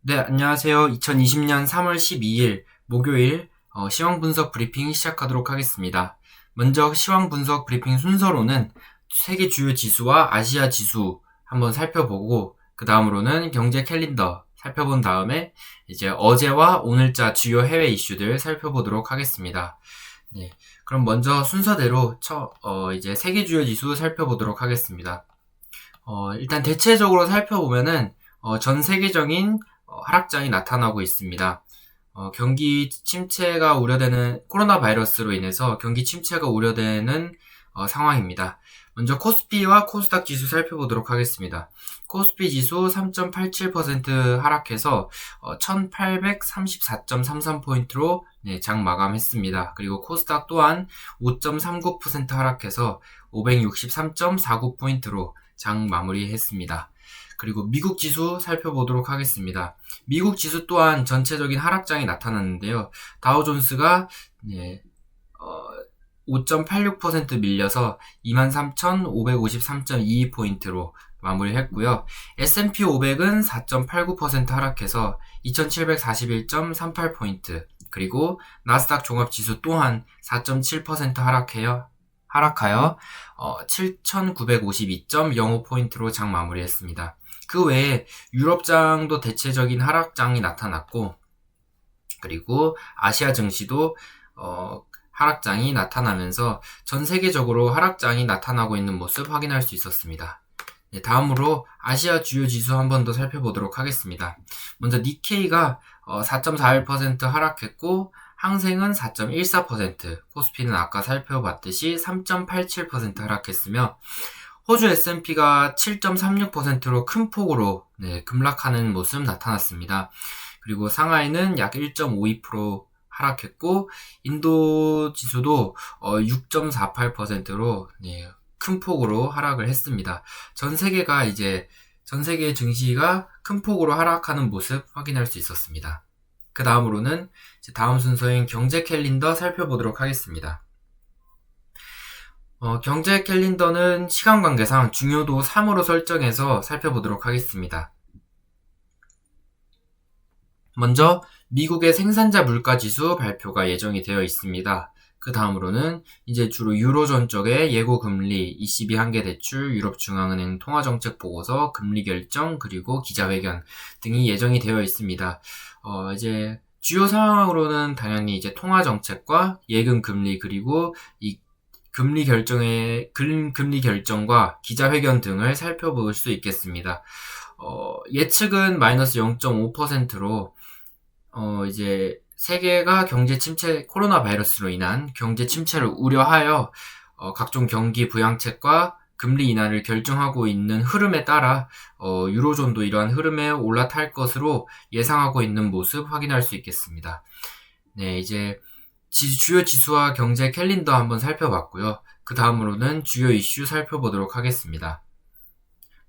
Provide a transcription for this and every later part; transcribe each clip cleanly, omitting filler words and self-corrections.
네, 안녕하세요. 2020년 3월 12일 목요일 시황 분석 브리핑 시작하도록 하겠습니다. 먼저 시황 분석 브리핑 순서로는 세계 주요 지수와 아시아 지수 한번 살펴보고 그 다음으로는 경제 캘린더 살펴본 다음에 이제 어제와 오늘자 주요 해외 이슈들 살펴보도록 하겠습니다. 네, 그럼 먼저 순서대로 이제 세계 주요 지수 살펴보도록 하겠습니다. 일단 대체적으로 살펴보면은 전 세계적인 하락장이 나타나고 있습니다. 경기 침체가 우려되는 코로나 바이러스로 인해서 경기 침체가 우려되는 상황입니다. 먼저 코스피와 코스닥 지수 살펴보도록 하겠습니다. 코스피 지수 3.87% 하락해서 1834.33포인트로 장 마감했습니다. 그리고 코스닥 또한 5.39% 하락해서 563.49포인트로 장 마무리했습니다. 그리고 미국 지수 살펴보도록 하겠습니다. 미국 지수 또한 전체적인 하락장이 나타났는데요. 다우존스가 5.86% 밀려서 23,553.22포인트로 마무리했고요. S&P 500은 4.89% 하락해서 2,741.38포인트, 그리고 나스닥 종합지수 또한 4.7% 하락하여 7,952.05포인트로 장 마무리했습니다. 그 외에 유럽장도 대체적인 하락장이 나타났고, 그리고 아시아 증시도 하락장이 나타나면서 전 세계적으로 하락장이 나타나고 있는 모습 확인할 수 있었습니다. 네, 다음으로 아시아 주요 지수 한 번 더 살펴보도록 하겠습니다. 먼저 니케이가 4.41% 하락했고, 항생은 4.14%, 코스피는 아까 살펴봤듯이 3.87% 하락했으며, 호주 S&P가 7.36%로 큰 폭으로 급락하는 모습 나타났습니다. 그리고 상하이는 약 1.52% 하락했고, 인도 지수도 6.48%로 큰 폭으로 하락을 했습니다. 전 세계 증시가 큰 폭으로 하락하는 모습 확인할 수 있었습니다. 그 다음으로는 다음 순서인 경제 캘린더 살펴보도록 하겠습니다. 경제 캘린더는 시간 관계상 중요도 3으로 설정해서 살펴보도록 하겠습니다. 먼저 미국의 생산자 물가 지수 발표가 예정이 되어 있습니다. 그 다음으로는 이제 주로 유로존 쪽의 예고 금리, ECB 한계 대출, 유럽중앙은행 통화정책 보고서, 금리 결정, 그리고 기자회견 등이 예정이 되어 있습니다. 이제 주요 상황으로는 당연히 이제 통화정책과 예금 금리, 그리고 이 금리 결정과 기자회견 등을 살펴볼 수 있겠습니다. 예측은 마이너스 0.5%로 이제 세계가 코로나 바이러스로 인한 경제 침체를 우려하여 각종 경기 부양책과 금리 인하를 결정하고 있는 흐름에 따라 유로존도 이러한 흐름에 올라탈 것으로 예상하고 있는 모습 확인할 수 있겠습니다. 네, 이제 주요 지수와 경제 캘린더 한번 살펴봤고요. 그 다음으로는 주요 이슈 살펴보도록 하겠습니다.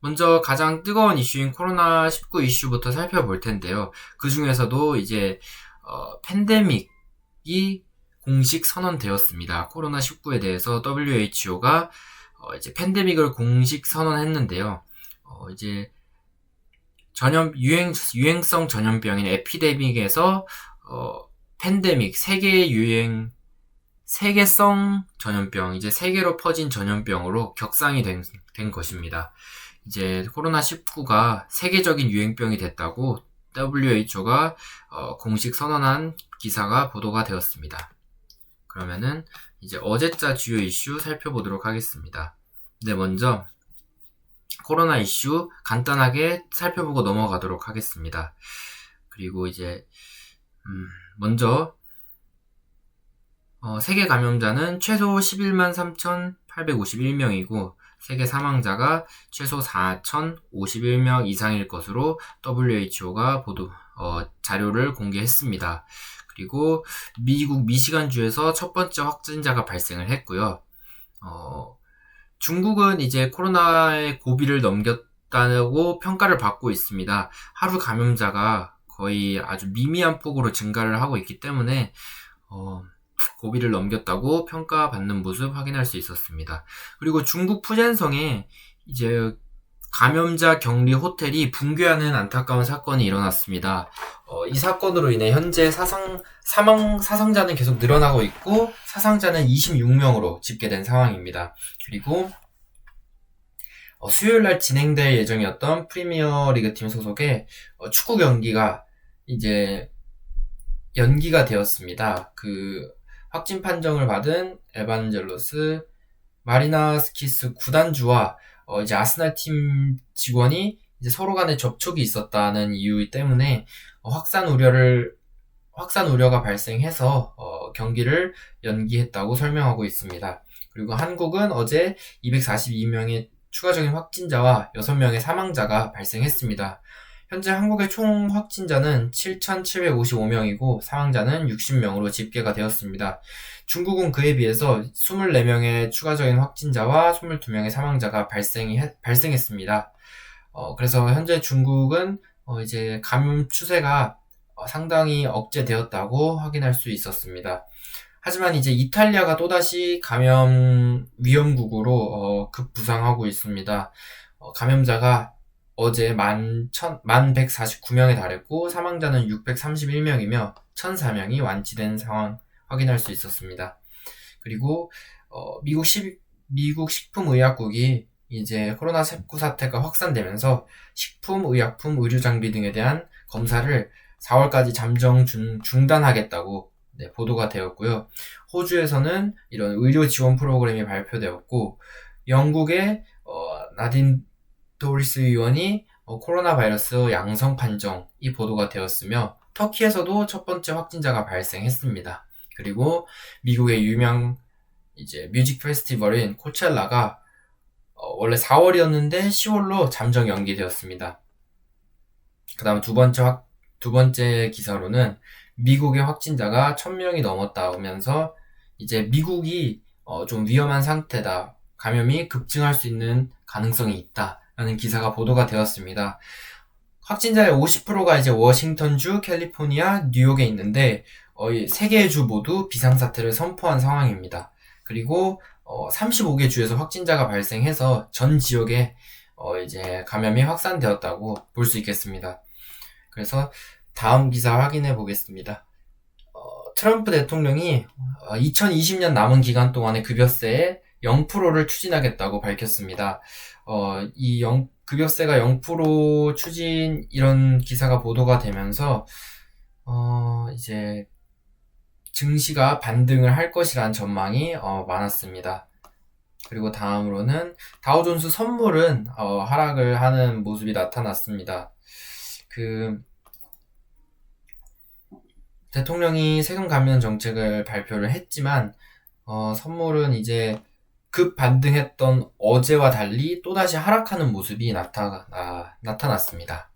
먼저 가장 뜨거운 이슈인 코로나19 이슈부터 살펴볼 텐데요. 그 중에서도 이제 팬데믹이 공식 선언되었습니다. 코로나19에 대해서 WHO가 이제 팬데믹을 공식 선언했는데요. 이제 유행성 전염병인 에피데믹에서 팬데믹, 세계성 전염병, 이제 세계로 퍼진 전염병으로 격상이 된 것입니다. 이제 코로나19가 세계적인 유행병이 됐다고 WHO가 공식 선언한 기사가 보도가 되었습니다. 그러면은 이제 어제자 주요 이슈 살펴보도록 하겠습니다. 네, 먼저 코로나 이슈 간단하게 살펴보고 넘어가도록 하겠습니다. 그리고 이제 먼저 세계 감염자는 최소 11만 3,851명이고 세계 사망자가 최소 4,051명 이상일 것으로 WHO가 자료를 공개했습니다. 그리고 미국 미시간주에서 첫 번째 확진자가 발생을 했고요. 중국은 이제 코로나의 고비를 넘겼다고 평가를 받고 있습니다. 하루 감염자가 거의 아주 미미한 폭으로 증가를 하고 있기 때문에 고비를 넘겼다고 평가받는 모습 확인할 수 있었습니다. 그리고 중국 푸젠성에 이제 감염자 격리 호텔이 붕괴하는 안타까운 사건이 일어났습니다. 이 사건으로 인해 현재 사상자는 계속 늘어나고 있고 사상자는 26명으로 집계된 상황입니다. 그리고 수요일날 진행될 예정이었던 프리미어 리그 팀 소속의 축구 경기가 이제 연기가 되었습니다. 그 확진 판정을 받은 에반젤로스 마리나스키스 구단주와 이제 아스날 팀 직원이 이제 서로 간에 접촉이 있었다는 이유 때문에 확산 우려가 발생해서 경기를 연기했다고 설명하고 있습니다. 그리고 한국은 어제 242명의 추가적인 확진자와 6명의 사망자가 발생했습니다. 현재 한국의 총 확진자는 7,755명이고 사망자는 60명으로 집계가 되었습니다. 중국은 그에 비해서 24명의 추가적인 확진자와 22명의 사망자가 발생했습니다. 그래서 현재 중국은 이제 감염 추세가 상당히 억제되었다고 확인할 수 있었습니다. 하지만 이제 이탈리아가 또다시 감염 위험국으로 급부상하고 있습니다. 감염자가 어제 1,149명에 달했고 사망자는 631명이며 1,004명이 완치된 상황 확인할 수 있었습니다. 그리고 미국 식품의약국이 이제 코로나19 사태가 확산되면서 식품, 의약품, 의료장비 등에 대한 검사를 4월까지 잠정 중단하겠다고 보도가 되었고요. 호주에서는 이런 의료 지원 프로그램이 발표되었고 영국의 나딘 도리스 의원이 코로나 바이러스 양성 판정이 보도가 되었으며 터키에서도 첫 번째 확진자가 발생했습니다. 그리고 미국의 유명 이제 뮤직 페스티벌인 코첼라가 원래 4월이었는데 10월로 잠정 연기되었습니다. 그다음 두 번째 기사로는 미국의 확진자가 1,000명이 넘었다면서 이제 미국이 좀 위험한 상태다. 감염이 급증할 수 있는 가능성이 있다라는 기사가 보도가 되었습니다. 확진자의 50%가 이제 워싱턴주, 캘리포니아, 뉴욕에 있는데 3개의 주 모두 비상사태를 선포한 상황입니다. 그리고 35개 주에서 확진자가 발생해서 전 지역에 이제 감염이 확산되었다고 볼 수 있겠습니다. 그래서 다음 기사 확인해 보겠습니다. 트럼프 대통령이 2020년 남은 기간 동안의 급여세에 0%를 추진하겠다고 밝혔습니다. 이 급여세가 0% 추진 이런 기사가 보도가 되면서 이제 증시가 반등을 할 것이라는 전망이 많았습니다. 그리고 다음으로는 다우존스 선물은 하락을 하는 모습이 나타났습니다. 대통령이 세금 감면 정책을 발표를 했지만 선물은 이제 급 반등했던 어제와 달리 또다시 하락하는 모습이 나타났습니다.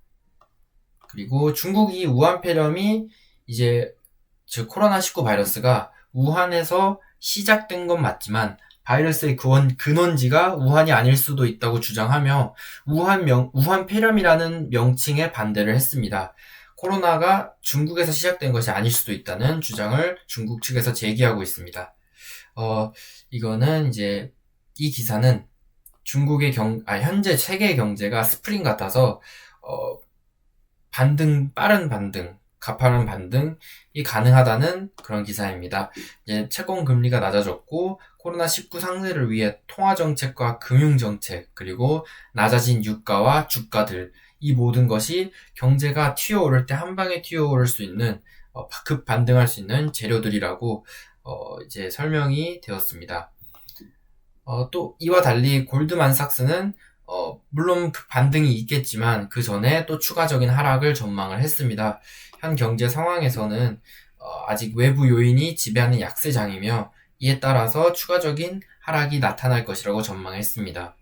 그리고 중국이 우한 폐렴이 이제 즉 코로나19 바이러스가 우한에서 시작된 건 맞지만 바이러스의 근원지가 우한이 아닐 수도 있다고 주장하며 우한 폐렴이라는 명칭에 반대를 했습니다. 코로나가 중국에서 시작된 것이 아닐 수도 있다는 주장을 중국 측에서 제기하고 있습니다. 이거는 이제 이 기사는 중국의 현재 세계 경제가 스프링 같아서 빠른 반등, 가파른 반등이 가능하다는 그런 기사입니다. 이제 채권 금리가 낮아졌고 코로나19 상쇄를 위해 통화 정책과 금융 정책 그리고 낮아진 유가와 주가들 이 모든 것이 경제가 튀어오를 때 한 방에 튀어오를 수 있는 급 반등할 수 있는 재료들이라고 이제 설명이 되었습니다. 또 이와 달리 골드만삭스는 물론 그 반등이 있겠지만 그 전에 또 추가적인 하락을 전망을 했습니다. 현 경제 상황에서는 아직 외부 요인이 지배하는 약세장이며 이에 따라서 추가적인 하락이 나타날 것이라고 전망했습니다.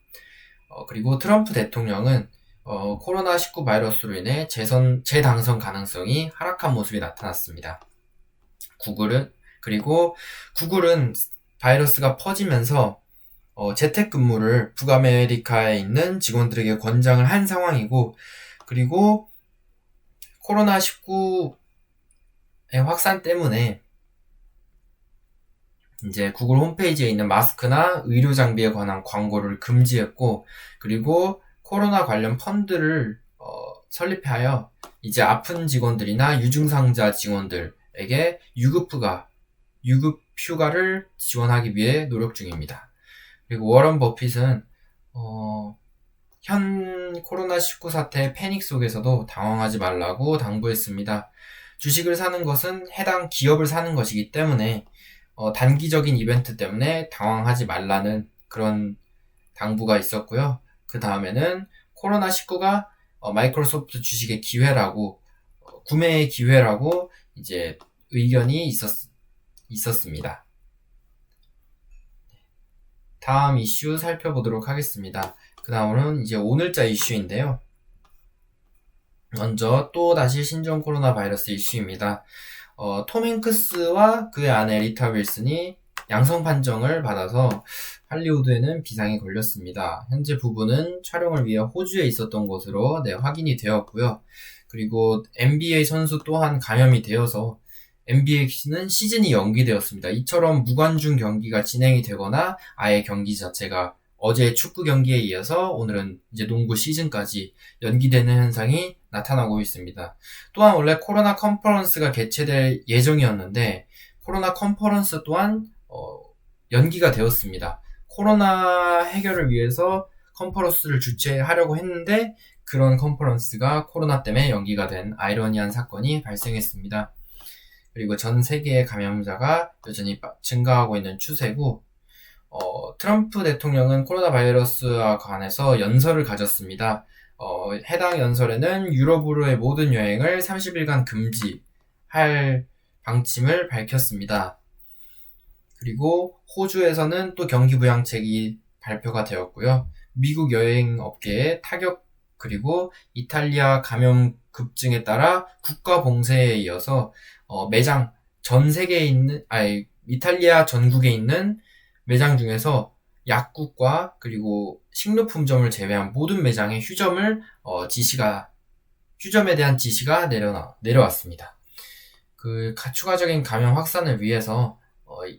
그리고 트럼프 대통령은 코로나19 바이러스로 인해 재당선 가능성이 하락한 모습이 나타났습니다. 그리고 구글은 바이러스가 퍼지면서 재택근무를 북아메리카에 있는 직원들에게 권장을 한 상황이고 그리고 코로나19의 확산 때문에 이제 구글 홈페이지에 있는 마스크나 의료 장비에 관한 광고를 금지했고 그리고 코로나 관련 펀드를 설립하여 이제 아픈 직원들이나 유증상자 직원들에게 유급 휴가를 지원하기 위해 노력 중입니다. 그리고 워런 버핏은 현 코로나19 사태의 패닉 속에서도 당황하지 말라고 당부했습니다. 주식을 사는 것은 해당 기업을 사는 것이기 때문에 단기적인 이벤트 때문에 당황하지 말라는 그런 당부가 있었고요. 그 다음에는 코로나19가 마이크로소프트 주식의 기회라고 구매의 기회라고 이제 의견이 있었습니다. 다음 이슈 살펴보도록 하겠습니다. 그 다음은 이제 오늘자 이슈인데요. 먼저 또 다시 신종 코로나 바이러스 이슈입니다. 톰 행크스와 그의 아내 리타 윌슨이 양성 판정을 받아서 할리우드에는 비상이 걸렸습니다. 현재 부부는 촬영을 위해 호주에 있었던 것으로 확인이 되었고요. 그리고 NBA 선수 또한 감염이 되어서 NBA는 시즌이 연기되었습니다. 이처럼 무관중 경기가 진행이 되거나 아예 경기 자체가 어제 축구 경기에 이어서 오늘은 이제 농구 시즌까지 연기되는 현상이 나타나고 있습니다. 또한 원래 코로나 컨퍼런스가 개최될 예정이었는데 코로나 컨퍼런스 또한 연기가 되었습니다. 코로나 해결을 위해서 컨퍼런스를 주최하려고 했는데 그런 컨퍼런스가 코로나 때문에 연기가 된 아이러니한 사건이 발생했습니다. 그리고 전 세계의 감염자가 여전히 증가하고 있는 추세고 트럼프 대통령은 코로나 바이러스와 관해서 연설을 가졌습니다. 해당 연설에는 유럽으로의 모든 여행을 30일간 금지할 방침을 밝혔습니다. 그리고 호주에서는 또 경기 부양책이 발표가 되었고요. 미국 여행업계의 타격 그리고 이탈리아 감염 급증에 따라 국가 봉쇄에 이어서 매장 전 세계에 있는 이탈리아 전국에 있는 매장 중에서 약국과 그리고 식료품점을 제외한 모든 매장의 휴점에 대한 지시가 내려왔습니다. 그 추가적인 감염 확산을 위해서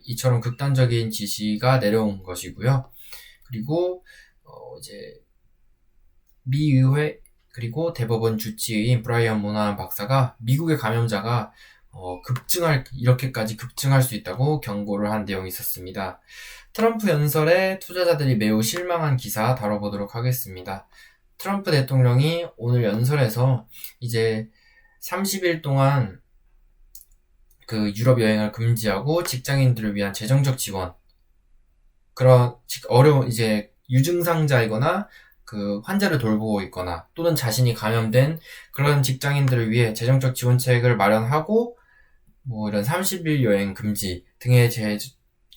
이처럼 극단적인 지시가 내려온 것이고요. 그리고 이제 미 의회 그리고 대법원 주치의인 브라이언 모나한 박사가 미국의 감염자가 이렇게까지 급증할 수 있다고 경고를 한 내용이 있었습니다. 트럼프 연설에 투자자들이 매우 실망한 기사 다뤄보도록 하겠습니다. 트럼프 대통령이 오늘 연설에서 이제 30일 동안 그 유럽 여행을 금지하고 직장인들을 위한 재정적 지원, 그런 어려운 이제 유증상자이거나 그 환자를 돌보고 있거나 또는 자신이 감염된 그런 직장인들을 위해 재정적 지원책을 마련하고 이런 30일 여행 금지 등의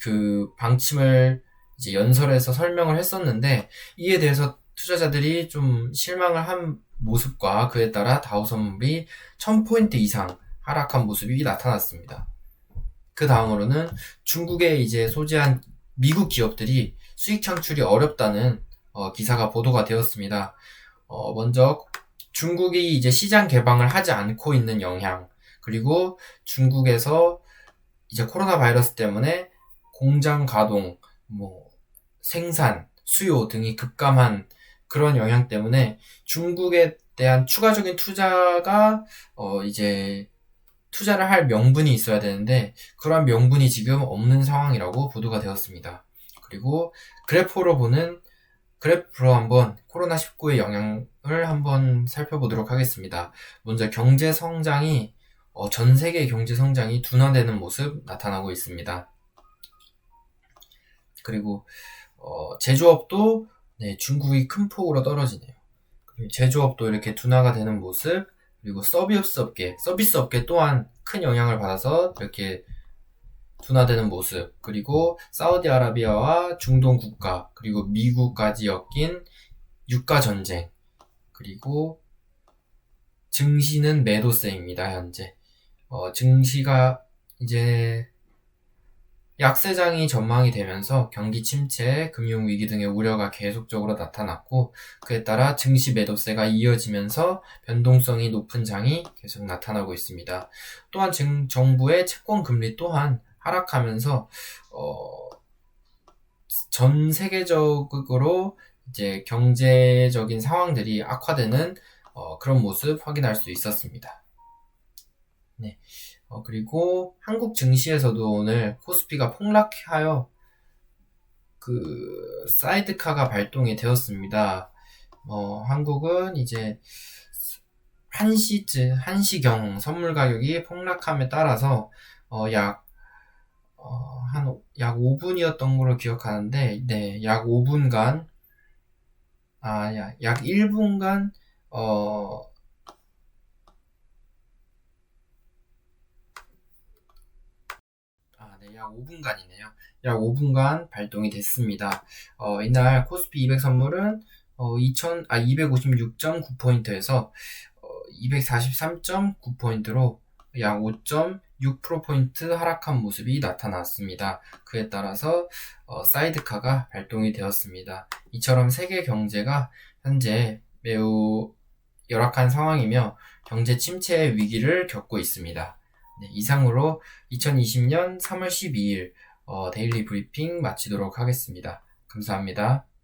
그 방침을 이제 연설에서 설명을 했었는데 이에 대해서 투자자들이 좀 실망을 한 모습과 그에 따라 다우 선물이 1000포인트 이상 하락한 모습이 나타났습니다. 그 다음으로는 중국에 이제 소재한 미국 기업들이 수익 창출이 어렵다는 기사가 보도가 되었습니다. 먼저 중국이 이제 시장 개방을 하지 않고 있는 영향, 그리고 중국에서 이제 코로나 바이러스 때문에 공장 가동, 생산, 수요 등이 급감한 그런 영향 때문에 중국에 대한 추가적인 투자가 이제 투자를 할 명분이 있어야 되는데 그러한 명분이 지금 없는 상황이라고 보도가 되었습니다. 그리고 그래프로 한번 코로나19의 영향을 한번 살펴보도록 하겠습니다. 먼저 경제 성장이 전 세계의 경제 성장이 둔화되는 모습 나타나고 있습니다. 그리고 제조업도 중국이 큰 폭으로 떨어지네요. 그리고 제조업도 이렇게 둔화가 되는 모습, 그리고 서비스 업계 또한 큰 영향을 받아서 이렇게 둔화되는 모습, 그리고 사우디아라비아와 중동 국가, 그리고 미국까지 엮인 유가 전쟁, 그리고 증시는 매도세입니다. 현재 증시가 이제 약세장이 전망이 되면서 경기 침체, 금융위기 등의 우려가 계속적으로 나타났고 그에 따라 증시 매도세가 이어지면서 변동성이 높은 장이 계속 나타나고 있습니다. 또한 정부의 채권금리 또한 하락하면서 전 세계적으로 이제 경제적인 상황들이 악화되는 그런 모습 확인할 수 있었습니다. 네. 그리고 한국 증시에서도 오늘 코스피가 폭락하여 그 사이드카가 발동이 되었습니다. 한국은 이제 1시경 선물 가격이 폭락함에 따라서 약 5분이었던 걸로 기억하는데, 네, 약 5분간, 약 1분간, 네, 약 5분간이네요. 약 5분간 발동이 됐습니다. 이날 코스피 200 선물은 256.9포인트에서 243.9포인트로 약 5.6%포인트 하락한 모습이 나타났습니다. 그에 따라서 사이드카가 발동이 되었습니다. 이처럼 세계 경제가 현재 매우 열악한 상황이며 경제 침체의 위기를 겪고 있습니다. 네, 이상으로 2020년 3월 12일 데일리 브리핑 마치도록 하겠습니다. 감사합니다.